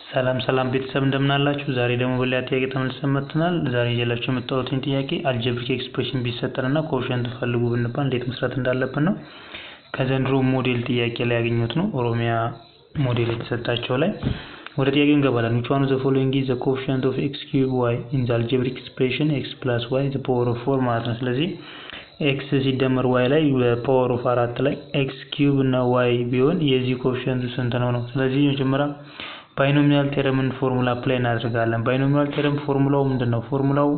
ሰላም ቤተሰብ እንደምን አላችሁ? ዛሬ ደግሞ በሌላ ጥያቄ ተመልሰን መጥተናል። ዛሬ ይዤላችሁ የመጣሁት ጥያቄ አልጀብሪክ ኤክስፕሬሽን ቢሰጠንና ኮኤፊሺየንት ፈልጉ ብንባል እንዴት መስራት እንዳለብን ነው። ከዘንድሮ ሞዴል ጥያቄ ላይ ያገኘሁት ነው። ኦሮሚያ ሞዴል የተሰጣቸው ላይ ወደ ጥያቄው እንገባለን። which one of the following is the coefficient of x cube y in the algebraic expression x plus y the power of 4 ማለት ነው። ስለዚህ x ሲደመር y ላይ በፓወር ኦፍ 4 ላይ x cube እና y ቢሆን የዚህ ኮኤፊሺየንቱ ስንት ነው? ስለዚህ መጀመሪያ ባይኖሚያል ቴረምን ፎርሙላ አፕላይ እናደርጋለን። ባይኖሚያል ቴረም ፎርሙላው ምንድነው? ፎርሙላው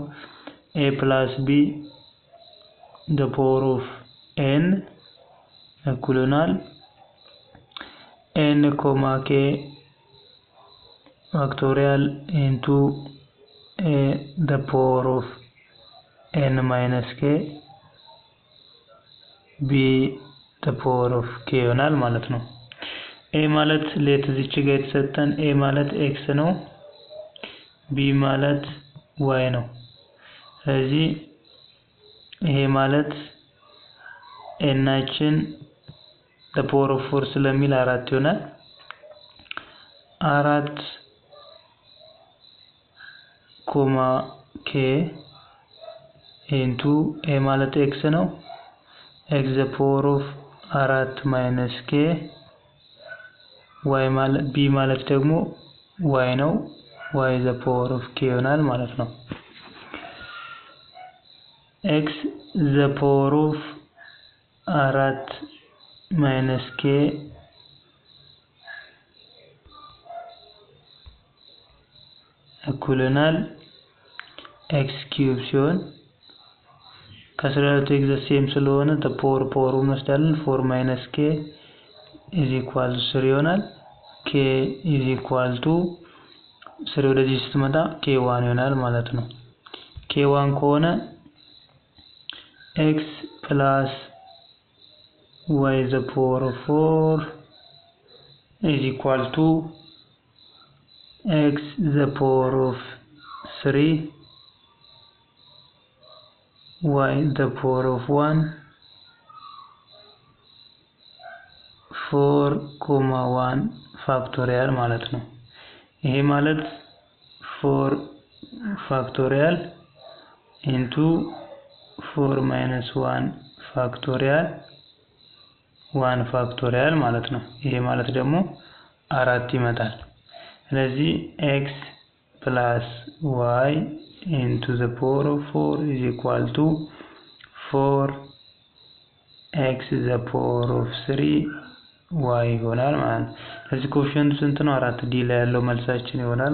a plus b the power of n እኩል ይሆናል n, k factorial into a the power of n minus k b the power of k ይሆናል ማለት ነው። a ማለት ሌት እዚች ጋር የተሰጠን a ማለት x ነው፣ b ማለት y ነው። ስለዚህ ይሄ ማለት n ናችን the power of 4 ስለሚል 4 ይሆናል። 4 k into a ማለት x ነው x the power of 4 minus k y ማለት b ማለት ደግሞ y ነው y the power of k ይሆናል ማለት ነው። x the power of 4 minus k እኩል ይሆናል x cube ሲሆን ከስራቱ x the same ስለሆነ the power እንወስዳለን 4 minus k is equal to 3 ይሆናል። k is equal to 3 ወደዚህ ስትመጣ k1 ይሆናል ማለት ነው። k1 ከሆነ x plus y the power of 4 is equal to x the power of 3 y the power of 1 4, 1 ፋክቶሪያል ማለት ነው። ይሄ ማለት 4 ፋክቶሪያል into 4 minus 1 ፋክቶሪያል 1 ፋክቶሪያል ማለት ነው። ይሄ ማለት ደግሞ 4 ይመጣል። ስለዚህ x plus y into the power of 4 is equal to 4x the power of 3 y ይሆናል ማለት ነው። ስለዚህ ኮኤፊሺየንቱ ስንት ነው? 4 ዲ ላይ ያለው መልሳችን ይሆናል።